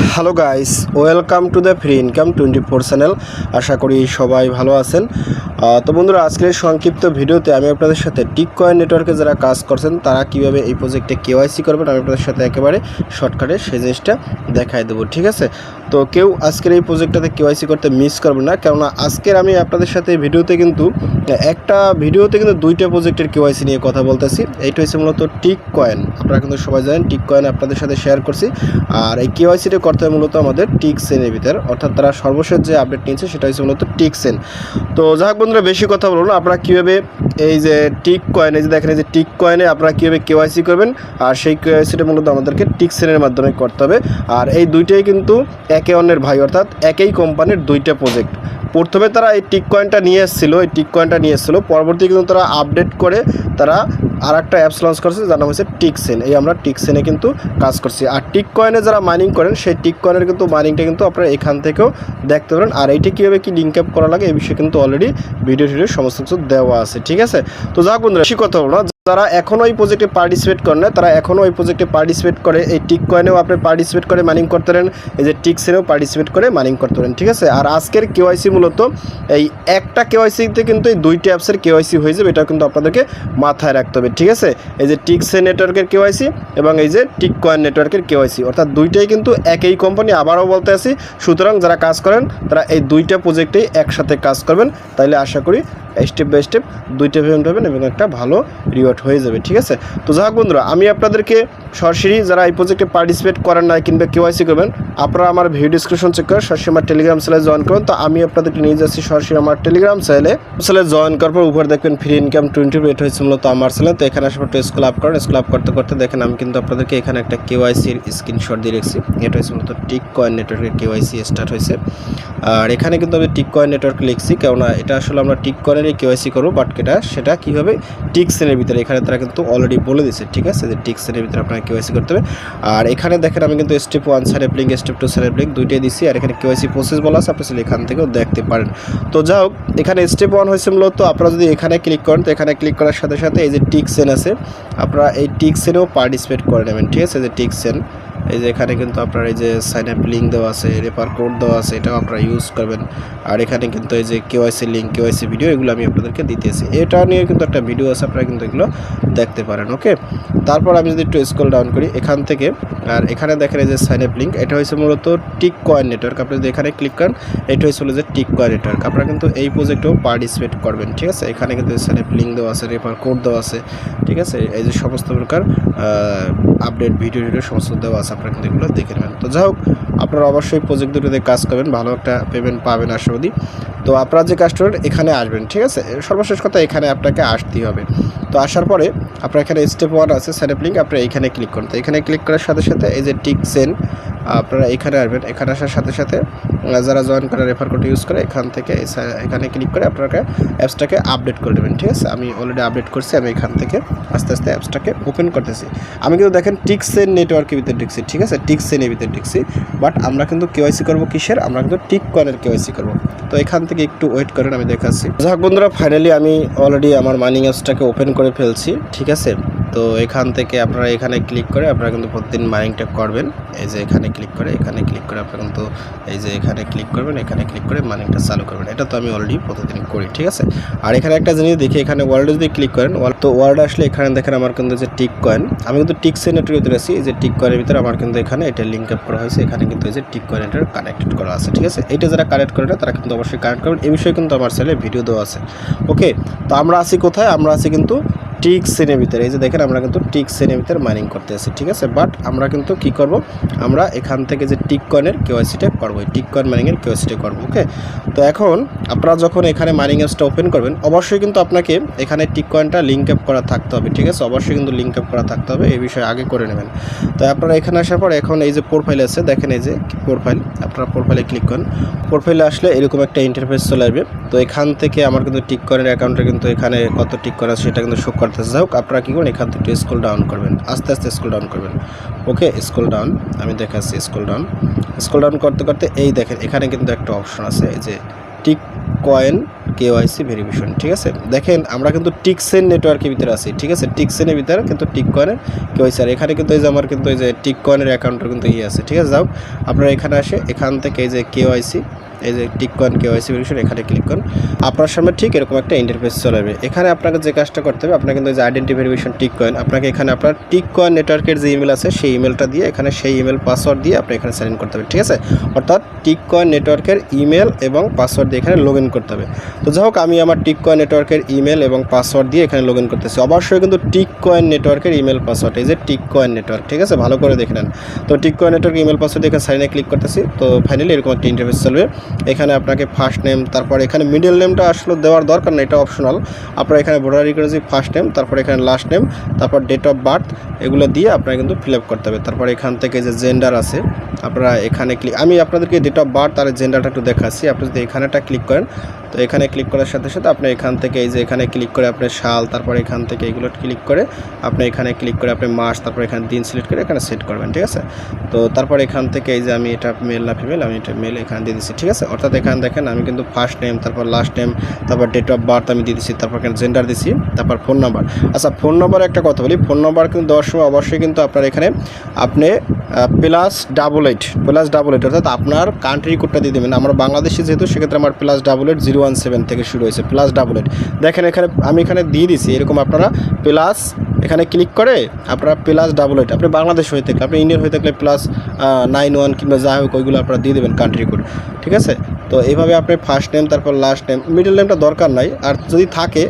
Hello guys, welcome to the free income 24 channel. আশা করি সবাই ভালো আছেন। তো বন্ধুরা, আজকের সংক্ষিপ্ত ভিডিওতে আমি আপনাদের সাথে টিককয়েন নেটওয়ার্কে যারা কাজ করছেন তারা কিভাবে এই প্রজেক্টে কেওয়াইসি করবেন আমি আপনাদের সাথে একেবারে শর্টকাটে সেই জিনিসটা দেখাই দেবো। ঠিক আছে, তো কেউ আজকের এই প্রজেক্টটাতে কেওয়াইসি করতে মিস করবেন না, কেননা আজকের আমি আপনাদের সাথে একটা ভিডিওতে কিন্তু দুইটা প্রজেক্টের কেওয়াইসি নিয়ে কথা বলতেছি। এইটা হচ্ছে মূলত টিককয়েন। আপনারা কিন্তু সবাই জানেন টিককয়েন আপনাদের সাথে শেয়ার করছি। আর এই কেওয়াইসিটা করতে হয় মূলত আমাদের টিকসেনের ভিতর, অর্থাৎ তারা সর্বশেষ যে আপডেট নিয়েছে সেটা হচ্ছে মূলত টিকসেন। তো যাই হোক বন্ধুরা, বেশি কথা বলবো না, আপনারা কীভাবে এই যে টিককয়েন, এই যে দেখেন এই যে টিককয়েনে আপনারা কীভাবে কেওয়াইসি করবেন, আর সেই কেওয়াইসিটা মূলত আমাদেরকে টিকসেনের মাধ্যমে করতে হবে। আর এই দুইটাই কিন্তু একে অন্যের ভাই, অর্থাৎ একই কোম্পানির দুইটা প্রজেক্ট। প্রথমে তারা এই টিককয়েনটা নিয়ে এসেছিলো, পরবর্তী কিন্তু তারা আপডেট করে তারা আর একটা অ্যাপস লঞ্চ করছে যার নাম হচ্ছে টিকসেন। এই আমরা টিকসেনে কিন্তু কাজ করছি। আর টিককয়েনে যারা মাইনিং করেন সেই টিককয়েনের কিন্তু মাইনিংটা কিন্তু আপনারা এখান থেকেও দেখতে পারেন। আর এইটা কীভাবে কি লিঙ্ক আপ করা লাগে এই বিষয়ে কিন্তু অলরেডি ভিডিও সমস্ত কিছু দেওয়া আছে। ঠিক আছে, তো যাক বন্ধুরা, বেশি কথা বলবো না। যারা এখনও এই প্রজেক্টে পার্টিসিপেট করেন না তারা এখনও এই প্রজেক্টে পার্টিসিপেট করে, এই টিককয়েনেও আপনি পার্টিসিপেট করে মাইনিং করতে পারেন, এই যে টিকসেনেও পার্টিসিপেট করে মাইনিং করতে পারেন। ঠিক আছে, আর আজকের কেওয়াইসি মূলত এই একটা কেওয়াইসিতে কিন্তু এই দুইটি অ্যাপসের কেওয়াইসি হয়ে যাবে, এটা কিন্তু আপনাদেরকে মাথায় রাখতে হবে। ঠিক আছে, এই যে টিকসেন নেটওয়ার্কের কেওয়াইসি এবং এই যে টিককয়েন নেটওয়ার্কের কেওয়াইসি, অর্থাৎ দুইটাই কিন্তু একই কোম্পানি। আবারও বলতে আসি, সুতরাং যারা কাজ করেন তারা এই দুইটা প্রজেক্টেই একসাথে কাজ করবেন, তাইলে আশা করি স্টেপ বাই স্টেপ দুইটা পেমেন্ট পাবেন এবং একটা ভালো রিওয়ার্ড হয়ে যাবে। ঠিক আছে, তো যাই হোক বন্ধুরা, আমি আপনাদেরকে সরাসরি যারা এই প্রজেক্টে পার্টিসিপেট করেন না কিংবা কেওয়াইসি করবেন, আপনারা আমার ভিডিও ডিসক্রিপশন চেক করে সরাসরি আমার টেলিগ্রাম চ্যানেলে জয়েন করুন। তো আমি আপনাদেরকে নিয়ে যাচ্ছি সরাসরি আমার টেলিগ্রাম চ্যানেলে জয়েন করার পর উপরে দেখবেন ফ্রি ইনকাম 20, এটা হচ্ছে মূলত আমার চ্যানেল। তো এখানে আসার পর স্কুল আপ করেন, স্কুল আপ করতে করতে দেখেন আমি কিন্তু আপনাদেরকে এখানে একটা কেওয়াইসির স্ক্রিনশট দিয়ে রেখেছি। এটা হচ্ছে মূলত টিককয়েন নেটওয়ার্কের কেওয়াইসি স্টার্ট হয়েছে। আর এখানে কিন্তু আমি টিককয়েন নেটওয়ার্ক লিখছি, কেননা এটা আসলে আমরা টিককয়েনের কেওয়াইসি করবো, বাট সেটা কীভাবে টিকসেনের ভিতরে এখানে তারা কিন্তু অলরেডি বলে দিচ্ছে। ঠিক আছে, যে টিকসেনের ভিতরে আপনাকে কেওয়াইসি করতে হবে। আর এখানে দেখেন আমি কিন্তু step 1 sign up link, step 2 sign up link দুইটাই দিচ্ছি। আর এখানে কেওয়াইসি প্রসেস বলা আছে, আপনি এখান থেকেও দেখতে পারেন। তো যাই হোক, এখানে স্টেপ 1 হয়েছে মূলত আপনারা যদি এখানে ক্লিক করেন, তো এখানে ক্লিক করার সাথে সাথে এই যে টিকসেন আছে, আপনারা এই টিকসেনেও পার্টিসিপেট করে নেবেন। ঠিক আছে, যে টিকসেন, এই যে এখানে কিন্তু আপনার এই যে সাইন আপ লিঙ্ক দেওয়া আছে, রেফার কোড দেওয়া আছে, এটাও আপনারা ইউজ করবেন। আর এখানে কিন্তু এই যে কেওয়াইসি লিঙ্ক, কেওয়াইসি ভিডিও, এগুলো আমি আপনাদেরকে দিতেছি। এটা নিয়ে কিন্তু একটা ভিডিও আছে, আপনারা কিন্তু এগুলো দেখতে পারেন। ওকে, তারপর আমি যদি একটু স্ক্রল ডাউন করি এখান থেকে, আর এখানে দেখেন এই যে সাইন আপ লিঙ্ক, এটা হচ্ছে মূলত টিককয়েন নেটওয়ার্ক। আপনি যদি এখানে ক্লিক করেন, এটা হচ্ছে যে টিককয়েন নেটওয়ার্ক। আপনারা কিন্তু এই প্রজেক্টেও পার্টিসিপেট করবেন। ঠিক আছে, এখানে কিন্তু সাইন আপ লিঙ্ক দেওয়া আছে, রেফার কোড দেওয়া আছে। ঠিক আছে, এই যে সমস্ত প্রকার আপডেট ভিডিও সমস্ত দেওয়া আছে, আপনারা কিন্তু এগুলো দেখে নেবেন। তো যাই হোক, আপনারা অবশ্যই প্রজেক্ট দুটোতে কাজ করবেন, ভালো একটা পেমেন্ট পাবেন আশাবাদী। তো আপনারা যে কাজ করবেন এখানে আসবেন। ঠিক আছে, সর্বশেষ কথা এখানে আপনাকে আসতেই হবে। তো আসার পরে আপনার এখানে স্টেপ 1 আছে সাইন আপ লিঙ্ক, আপনারা এখানে ক্লিক করুন। তো এখানে ক্লিক করার সাথে সাথে এই যে টিকসেন, আপনারা এখানে আসবেন। এখানে আসার সাথে সাথে যারা জয়েন করে রেফার কোড ইউজ করে এখান থেকে এখানে ক্লিক করে আপনাকে অ্যাপসটাকে আপডেট করে দেবেন। ঠিক আছে, আমি অলরেডি আপডেট করছি, আমি এখান থেকে আস্তে আস্তে অ্যাপসটাকে ওপেন করতেছি। আমি কিন্তু দেখেন টিকসেন নেটওয়ার্কের ভিতরে ঢুকছি। ঠিক আছে, টিকসেনের ভিতরে ঢুকছি, বাট আমরা কিন্তু কেওয়াইসি করবো কিসের, আমরা কিন্তু টিককয়েনের কেওয়াইসি করবো। তো এখান থেকে একটু ওয়েট করেন, আমি দেখাচ্ছি। যাক বন্ধুরা, ফাইনালি আমি অলরেডি আমার মাইনিং অ্যাপসটাকে ওপেন করে ফেলছি। ঠিক আছে, তো এখান থেকে আপনারা এখানে ক্লিক করে আপনারা কিন্তু প্রতিদিন মাইনিংটা করবেন। এই যে এখানে ক্লিক করে আপনারা কিন্তু এই যে এখানে ক্লিক করবেন, এখানে ক্লিক করে মাইনিংটা চালু করবেন। এটা তো আমি অলরেডি প্রতিদিন করি। ঠিক আছে, আর এখানে একটা জিনিস দেখি, এখানে ওয়ার্ল্ডে যদি ক্লিক করেন, তো ওয়ার্ল্ড আসলে এখানে দেখেন আমার কিন্তু যে টিককয়েন, আমি কিন্তু টিকসেন নেটওয়ার্কের ভিতরে আছি। এই যে টিককয়েনের ভিতরে আমার কিন্তু এখানে এটা লিঙ্ক আপ করা হয়েছে, এখানে কিন্তু এই যে টিককয়েন নেটওয়ার্ক কানেক্টেড করা আছে। ঠিক আছে, এটা যারা কানেক্ট করে না তারা কিন্তু অবশ্যই কানেক্ট করবেন। এই বিষয়ে কিন্তু আমার চ্যানেলে ভিডিও দেওয়া আছে। ওকে, তো আমরা আছি কোথায়, আমরা আছি কিন্তু টিকসেনের ভিতরে। এই যে দেখেন আমরা কিন্তু টিকসেনের ভিতরে মাইনিং করতে আছি। ঠিক আছে, বাট আমরা কিন্তু কি করব, আমরা এখান থেকে যে টিককয়েনের কেওয়াইসিটা করবো, টিককয়েন মাইনিংয়ের কেওয়াইসিটা করবো। ওকে, তো এখন আপনারা যখন এখানে মাইনিং অ্যাপসটা ওপেন করবেন, অবশ্যই কিন্তু আপনাকে এখানে টিককয়েনটা লিঙ্ক আপ করা থাকতে হবে। ঠিক আছে, অবশ্যই কিন্তু লিঙ্ক আপ করা থাকতে হবে, এই বিষয়ে আগে করে নেবেন। তো আপনারা এখানে আসার পর এখন এই যে প্রোফাইল আছে, দেখেন এই যে প্রোফাইল, আপনারা প্রোফাইলে ক্লিক করেন। প্রোফাইলে আসলে এরকম একটা ইন্টারফেস চলে আসবে। তো এখান থেকে আমার কিন্তু টিককয়েনের অ্যাকাউন্টে কিন্তু এখানে কত টিককয়েন আছে সেটা কিন্তু শো করতেছে। যাই হোক, আপনারা কী করবেন, এখান থেকে স্ক্রল ডাউন করবেন, আস্তে আস্তে স্ক্রল ডাউন করবেন। ওকে, স্ক্রল ডাউন, আমি দেখাচ্ছি। স্ক্রল ডাউন করতে করতে এই দেখেন এখানে কিন্তু একটা অপশন আছে, এই যে টিককয়েন KYC ভেরিফিকেশন। ঠিক আছে, দেখেন আমরা কিন্তু টিকসেন নেটওয়ার্কের ভিতরে আছি। ঠিক আছে, টিকসেনের ভিতরে কিন্তু টিককয়েনের KYC, আর এখানে কিন্তু এই যে আমার কিন্তু এই যে টিককয়েনের অ্যাকাউন্টের কিন্তু আছে। ঠিক আছে, যাও আপনারা এখানে আসে, এখান থেকে এই যে KYC, এই যে টিককয়েন KYC ভেরিফিকেশন, এখানে ক্লিক করুন। আপনার সামনে ঠিক এরকম একটা ইন্টারফেস চলে যাবে। এখানে আপনাকে যে কাজটা করতে হবে, আপনাকে কিন্তু এই যে আইডেন্টি ভেরিফিকেশন টিককয়েন, আপনাকে এখানে আপনার টিককয়েন নেটওয়ার্কের যে ইমেল আছে সেই ইমেলটা দিয়ে এখানে সেই ইমেল পাসওয়ার্ড দিয়ে আপনি এখানে সাইন ইন করতে হবে। ঠিক আছে, অর্থাৎ টিককয়েন নেটওয়ার্কের ইমেল এবং পাসওয়ার্ড দিয়ে এখানে লগ ইন করতে হবে। তো যাই হোক, আমি আমার টিককয়েন নেটওয়ার্কের ইমেল এবং পাসওয়ার্ড দিয়ে এখানে লগ ইন করতেছি। অবশ্যই কিন্তু টিককয়েন নেটওয়ার্কের ইমেল পাসওয়ার্ড, এই যে টিককয়েন নেটওয়ার্ক। ঠিক আছে, ভালো করে দেখে নেন। তো টিককয়েন নেটওয়ার্ক ইমেল পাসওয়ার্ড দিয়ে এখানে সাইন ইনে ক্লিক করতেছি। তো ফাইনালি এরকম একটা ইন্টারফেস চলবে। এখানে আপনাকে ফার্স্ট নেম, তারপর এখানে মিডল নেমটা আসলে দেওয়ার দরকার না, এটা অপশনাল। আপনারা এখানে ভোটার আইডি কার্ডে ফার্স্ট নেম, তারপর এখানে লাস্ট নেম, তারপর ডেট অফ বার্থ, এগুলো দিয়ে আপনারা কিন্তু ফিল আপ করতে হবে। তারপর এখান থেকে যে জেন্ডার আছে, আপনারা এখানে ক্লিক, আমি আপনাদেরকে ডেট অফ বার্থ আর জেন্ডারটা একটু দেখাচ্ছি। আপনি যদি এখানেটা ক্লিক করেন, তো এখানে ক্লিক করার সাথে সাথে আপনি এখান থেকে এই যে এখানে ক্লিক করে আপনার সাল, তারপর এখান থেকে এগুলো ক্লিক করে আপনি এখানে ক্লিক করে আপনি মাস, তারপর এখানে দিন সিলেক্ট করে এখানে সেট করবেন। ঠিক আছে, তো তারপর এখান থেকে এই যে আমি এটা মেল না ফিমেল, আমি এটা মেল এখানে দিয়ে দিচ্ছি। ঠিক আছে, অর্থাৎ এখানে দেখেন আমি কিন্তু ফার্স্ট নেম, তারপর লাস্ট নেম, তারপর ডেট অফ বার্থ আমি দিয়ে দিচ্ছি, তারপর এখানে জেন্ডার দিচ্ছি, তারপর ফোন নাম্বার। আচ্ছা, ফোন নাম্বার একটা কথা বলি, ফোন নাম্বার কিন্তু দেওয়ার সময় অবশ্যই কিন্তু আপনার এখানে আপনি +88 অর্থাৎ আপনার কান্ট্রি কোডটা দিয়ে দেবেন। আমরা বাংলাদেশি যেহেতু, সেক্ষেত্রে আমার +88 017 থেকে শুরু হয়েছে, +88। দেখেন এখানে আমি এখানে দিয়ে দিছি এরকম, আপনারা প্লাস এখানে ক্লিক করে আপনারা +88, আপনি বাংলাদেশ হয়ে থাকলে, আপনি ইন্ডিয়ান হয়ে থাকলে +91 কিংবা যা হোক ওইগুলো আপনারা দিয়ে দেবেন কান্ট্রি কোড। ঠিক আছে, তো এইভাবে আপনি ফার্স্ট নেম, তারপর লাস্ট নেম, মিডল নেমটা দরকার নাই, আর যদি থাকে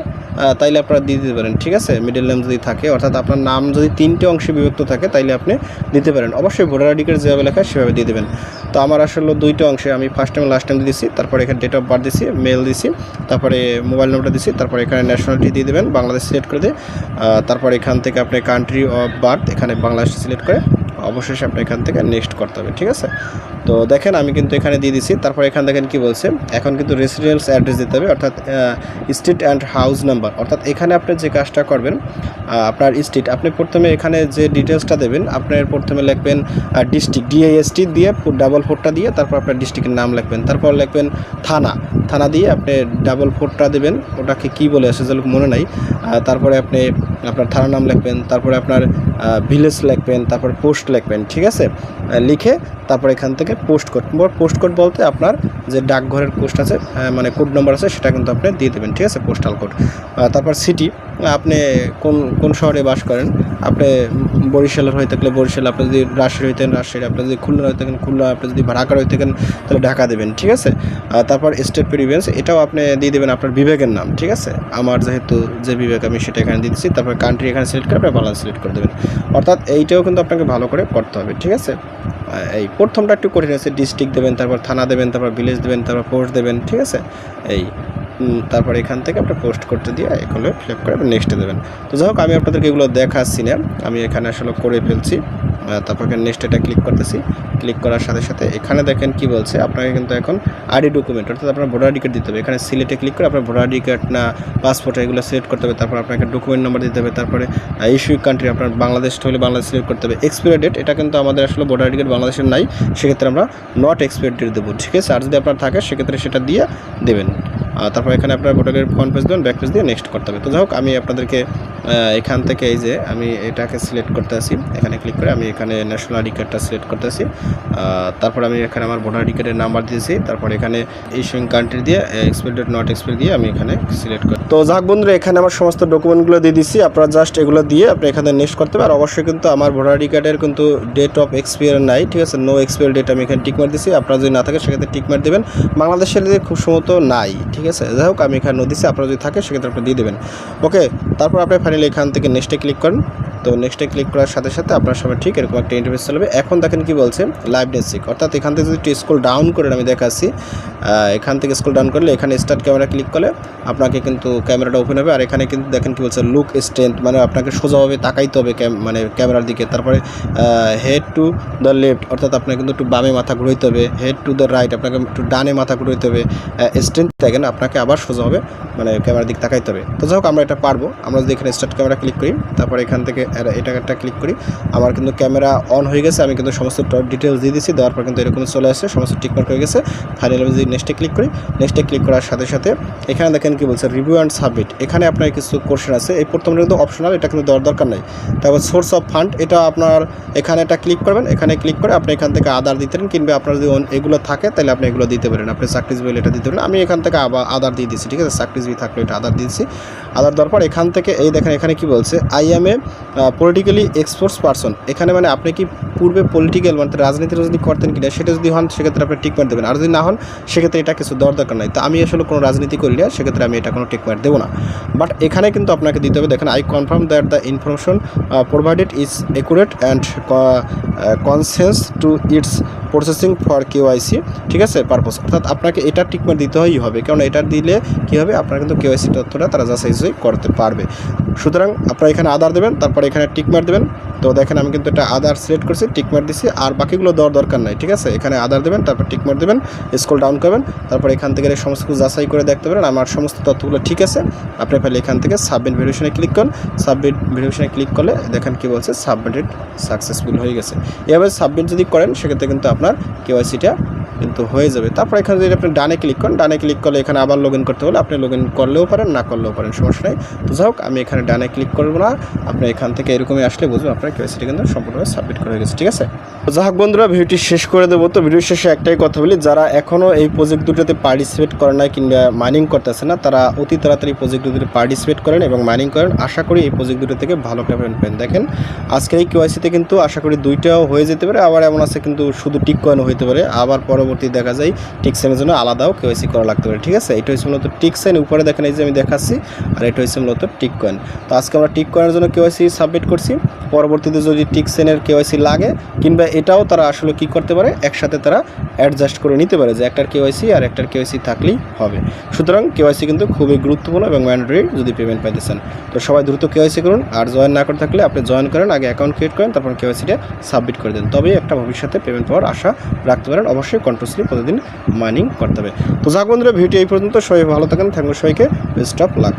তাইলে আপনারা দিয়ে দিতে পারেন। ঠিক আছে, মিডল নেম যদি থাকে, অর্থাৎ আপনার নাম যদি 3টে অংশে বিভক্ত থাকে তাইলে আপনি দিতে পারেন। অবশ্যই ভোটার আইডি কার্ড যেভাবে লেখা সেভাবে দিয়ে দেবেন। তো আমার আসলে 2টা অংশে, আমি ফার্স্ট নেম লাস্ট নেম দিয়েছি, তারপরে এখানে ডেট অফ বার্থ দিয়েছি, মেল দিয়েছি, তারপরে মোবাইল নাম্বারটা দিয়েছি, তারপরে এখানে ন্যাশনালিটি দিয়ে দেবেন, বাংলাদেশ সিলেক্ট করে দিয়ে, তারপর এখান থেকে আপনি কান্ট্রি অফ বার্থ এখানে বাংলাদেশ সিলেক্ট করে অবশেষে আপনি এখান থেকে নেক্সট করতে হবে। ঠিক আছে, তো দেখেন আমি কিন্তু এখানে দিয়ে দিচ্ছি। তারপর এখানে দেখেন কি বলছে, এখন কিন্তু রেসিডেন্স অ্যাড্রেস দিতে হবে, অর্থাৎ স্ট্রিট অ্যান্ড হাউস নাম্বার। অর্থাৎ এখানে আপনি যে কাজটা করবেন, আপনার স্ট্রিট, আপনি প্রথমে এখানে যে ডিটেলসটা দেবেন, আপনার প্রথমে লিখবেন ডিস্ট্রিক্ট, DIST দিয়ে +4টা দিয়ে, তারপর আপনার ডিস্ট্রিক্টের নাম লিখবেন, তারপর লিখবেন থানা দিয়ে আপনি +4টা দেবেন, ওটাকে কী বলে আসে যেন মনে নাই। তারপরে আপনি আপনার থানার নাম লিখবেন, তারপরে আপনার ভিলেজ লিখবেন, তারপর পোস্ট লিখবেন। ঠিক আছে, লিখে তারপর এখান থেকে পোস্ট কোড বলতে আপনার যে ডাকঘরের পোস্ট আছে, মানে কোড নাম্বার আছে, সেটা কিন্তু আপনি দিয়ে দেবেন। ঠিক আছে, পোস্টাল কোড। তারপর সিটি, আপনি কোন শহরে বাস করেন, আপনি বরিশালের হয়ে থাকলে বরিশাল, আপনি যদি রাজশাহী হইতেন রাজশাহী, আপনি যদি খুলনা হয়ে থাকেন খুলনা, আপনি যদি ঢাকার হয়ে থাকেন তাহলে ঢাকা দেবেন। ঠিক আছে, তারপর স্টেট প্রিভিলেন্স, এটাও আপনি দিয়ে দেবেন আপনার বিভাগের নাম। ঠিক আছে, আমার যেহেতু যে বিভাগ আমি সেটা এখানে দিয়ে দিচ্ছি, তারপর কান্ট্রি এখানে সিলেক্ট করে আপনি বাংলাদেশ সিলেক্ট করে দেবেন। অর্থাৎ এইটাও কিন্তু আপনাকে ভালো করে করতে হবে। ঠিক আছে, এই প্রথমটা একটু কঠিন আছে, ডিস্ট্রিক্ট দেবেন, তারপর থানা দেবেন, তারপর ভিলেজ দেবেন, তারপর পোস্ট দেবেন। ঠিক আছে, তারপর এখান থেকে আপনি পোস্ট করতে দিয়ে এগুলো ফিল আপ করে নেক্সটে দেবেন। তো যাই হোক, আমি আপনাদেরকে এগুলো দেখাচ্ছি না, আমি এখানে আসলে করে ফেলছি। তারপর নেক্সট এটা ক্লিক করতেছি। ক্লিক করার সাথে সাথে এখানে দেখেন কি বলছে, আপনাকে কিন্তু এখন আইডি ডকুমেন্ট, অর্থাৎ আপনার ভোটার আইডি কার্ড দিতে হবে। এখানে সিলেক্টে ক্লিক করে আপনার ভোটার আইডি কার্ড না পাসপোর্ট এগুলো সিলেক্ট করতে হবে। তারপর আপনাকে ডকুমেন্ট নাম্বার দিতে হবে। তারপরে ইস্যুইং কান্ট্রি, আপনার বাংলাদেশ হলে বাংলাদেশ সিলেক্ট করতে হবে। এক্সপায়ারি ডেট, এটা কিন্তু আমাদের আসলে ভোটার আইডি কার্ড বাংলাদেশের নাই, সেক্ষেত্রে আমরা নট এক্সপায়ারি ডেট দেবো। ঠিক আছে, আর যদি আপনার থাকে সেক্ষেত্রে সেটা দিয়ে দেবেন। তারপর এখানে আপনার ভোটারের ফ্রন্ট পেজ দেবেন, ব্যাক পেজ দিয়ে নেক্সট করতে হবে। তো যাই হোক, আমি আপনাদেরকে এখান থেকে এই যে আমি এটাকে সিলেক্ট করতে আসি, এখানে ক্লিক করে আমি এখানে ন্যাশনাল আইডি কার্ডটা সিলেক্ট করতে আসি। তারপর আমি এখানে আমার ভোটার আইডি কার্ডের নাম্বার দিয়েছি, তারপর এখানে ইস্যুইং কান্ট্রি দিয়ে এক্সপায়ারি ডেট নট এক্সপায়ারি দিয়ে আমি এখানে সিলেক্ট করি। তো যাক বন্ধুরা, এখানে আমার সমস্ত ডকুমেন্টগুলো দিয়ে দিচ্ছি, আপনারা জাস্ট এগুলো দিয়ে আপনি এখানে নেক্সট করতে হবে। আর অবশ্যই কিন্তু আমার ভোটার আইডি কার্ডের কিন্তু ডেট অফ এক্সপায়ার নাই। ঠিক আছে, নো এক্সপায়ারি ডেট আমি এখানে টিক মার দিচ্ছি। আপনারা যদি না থাকে সেক্ষেত্রে টিক মার দেবেন। বাংলাদেশের খুব সম্ভবত নাই। ঠিক আছে, যাই হোক আমি এখানে দিচ্ছি, আপনারা যদি থাকে সেক্ষেত্রে আপনি দিয়ে দেবেন। ওকে, তারপর আপনি ফাইনালি এখান থেকে নেক্সটে ক্লিক করেন। তো নেক্সটে ক্লিক করার সাথে সাথে আপনার সামনে ঠিক এরকম একটা ইন্টারফেস চলবে। এখন দেখেন কি বলছে, লাইভনেস চেক, অর্থাৎ এখান থেকে যদি স্ক্রল ডাউন করে আমি দেখাচ্ছি, এখান থেকে স্ক্রল ডাউন করলে এখানে স্টার্ট ক্যামেরা ক্লিক করলে আপনাকে কিন্তু ক্যামেরাটা ওপেন হবে। আর এখানে কিন্তু দেখেন কি বলছে, লুক স্ট্রেন্থ, মানে আপনাকে সোজাভাবে তাকাইতে হবে মানে ক্যামেরার দিকে। তারপরে হেড টু দ্য লেফট, অর্থাৎ আপনাকে কিন্তু একটু বামে মাথা ঘুরাইতে হবে। হেড টু দ্য রাইট, আপনাকে একটু ডানে মাথা ঘুরাইতে হবে। স্ট্রেন্থ দেখেন আপনাকে আবার সোজাভাবে মানে ক্যামেরার দিকে তাকাইতে হবে। তো যাই হোক আমরা এটা পারবো। আমরা যদি এখানে স্টার্ট ক্যামেরা ক্লিক করি, তারপর এখান থেকে এটা একটা ক্লিক করি। আমার কিন্তু ক্যামেরা অন হয়ে গেছে, আমি কিন্তু সমস্ত ডিটেলস দিয়ে দিচ্ছি। দেওয়ার পর কিন্তু এরকম চলে আসছে, সমস্ত টিকমার্ক হয়ে গেছে। ফাইনালি আমি যদি নেক্সটে ক্লিক করি, নেক্সটে ক্লিক করার সাথে সাথে এখানে দেখেন কি বলছে রিভিউ অ্যান্ড সাবমিট। এখানে আপনার কিছু কোশ্চেন আছে, এই প্রথমটা কিন্তু অপশনাল, এটা কিন্তু দেওয়ার দরকার নেই। তারপর সোর্স অফ ফান্ড, এটা আপনার এখানে এটা ক্লিক করবেন। এখানে ক্লিক করে আপনি এখান থেকে আদার দিতে পারেন, কিংবা আপনার যদি এগুলো থাকে তাহলে আপনি এগুলো দিতে পারেন। আপনি চাকরিজীবী এটা দিতে পারেন। আমি এখান থেকে আদার দিয়ে দিচ্ছি, ঠিক আছে। চাকরিজীবী থাকলে এটা আদার দিয়েছি। আদার দেওয়ার পর এখান থেকে এই দেখেন এখানে কি বলছে, I M A politically exports person. এখানে মানে আপনি কি পূর্বে পলিটিক্যাল মানে রাজনীতি করতেন কিনা সেটা যদি হন সেক্ষেত্রে আপনি টিক মার্ক দেবেন, আর যদি না হন সেক্ষেত্রে এটা কিছু দেওয়ার দরকার নাই। তো আমি আসলে কোনো রাজনীতি করি না, সেক্ষেত্রে আমি এটা কোনো টিক মার্ক দেবো না। বাট এখানে কিন্তু আপনাকে দিতে হবে, দেখেন I confirm that the information provided is accurate and consents to its processing for KYC, ঠিক আছে, পারপোজ। অর্থাৎ আপনাকে এটা টিকমার্ক দিতে হবে, কারণ এটা দিলে কী হবে, আপনার কিন্তু কেওয়াইসি তথ্যটা তারা যাচাই করতে পারবে। সুতরাং আপনারা এখানে আদার দেবেন, তারপর এখানে টিকমার্ক দেবেন। তো দেখেন আমি কিন্তু এটা আদার সিলেক্ট করছি, টিকমার্ক দিচ্ছি, আর বাকিগুলো দেওয়ার দরকার নাই, ঠিক আছে। এখানে আদার দেবেন, তারপর টিকমার্ক দেবেন, স্ক্রল ডাউন করবেন, তারপর এখান থেকে সমস্ত কিছু যাচাই করে দেখতে পারেন আমার সমস্ত তথ্যগুলো ঠিক আছে। আপনি ফেলে এখান থেকে সাবমিট ভেরিফিকেশনে ক্লিক করুন। সাবমিট ভেরিফিকেশনে ক্লিক করলে দেখেন কি বলছে, সাবমিটেড সাকসেসফুল হয়ে গেছে। এভাবে সাবমিট যদি করেন সেক্ষেত্রে কিন্তু আপনার কেওয়াইসিটা কিন্তু হয়ে যাবে। তারপর এখানে যদি আপনি ডানে ক্লিক করেন, ডানে ক্লিক করলে এখানে আবার লগ ইন করতে হলে আপনি লগ ইন করলেও পারেন, না করলেও পারেন, সমস্যা নেই। তো যাই হোক, আমি এখানে ডানে ক্লিক করবো না। আপনি এখান থেকে এরকমই আসলে বুঝবেন আপনার কেওয়াইসিটা কিন্তু সম্পূর্ণভাবে সাবমিট করে গেছে, ঠিক আছে। তো যাই হোক বন্ধুরা, ভিডিওটি শেষ করে দেবো। তো ভিডিও শেষে একটাই কথা বলি, যারা এখনও এই প্রজেক্ট দুটোতে পার্টিসিপেট করেন না কিংবা মাইনিং করতেছে না, তারা অতি তাড়াতাড়ি প্রজেক্ট দুটোতে পার্টিসিপেট করেন এবং মাইনিং করেন। আশা করি এই প্রজেক্ট দুটো থেকে ভালো পেমেন্ট পাবেন। দেখেন আজকের এই কেওয়াইসিতে কিন্তু আশা করি দুইটাও হয়ে যেতে পারে, আবার এমন আছে কিন্তু শুধু টিক কয়েনও হতে পারে, আবার পরবর্তী দেখা যায় টিক সাইনের জন্য আলাদাও কেওয়াইসি করা লাগতে পারে, ঠিক আছে। এটা হচ্ছে মূলত টিক সাইন, উপরে দেখেন এই যে আমি দেখাচ্ছি, আর এটা হচ্ছে মূলত টিক কয়েন। তো আজকে আমরা টিক কয়েনের জন্য কেওয়াইসি সাবমিট করছি। পরবর্তীতে যদি টিক সাইনের কেওয়াইসি লাগে কিংবা এটাও তারা আসলে কি করতে পারে, একসাথে তারা অ্যাডজাস্ট করে নিতে পারে যে একটার কেওয়াইসি আর একটার কেওয়াইসি থাকলেই হবে। সুতরাং কেওয়াইসি কিন্তু খুবই গুরুত্বপূর্ণ এবং ম্যান্ডেটরি যদি পেমেন্ট পাইতেছেন। তো সবাই দ্রুত কেওয়াইসি করুন, আর জয়েন না করে থাকলে আপনি জয়েন করেন, আগে অ্যাকাউন্ট ক্রিয়েট করেন, তারপর কেওয়াইসিটা সাবমিট করে দেন, তবেই একটা ভবিষ্যতে পেমেন্ট পাওয়ার আশা রাখতে পারেন। অবশ্যই কন্টিনিউসলি প্রতিদিন মাইনিং করতে হবে। তো যাক বন্ধুরা, ভিডিও এই পর্যন্ত। সবাই ভালো থাকেন, সবাইকে বেস্ট অফ লাক।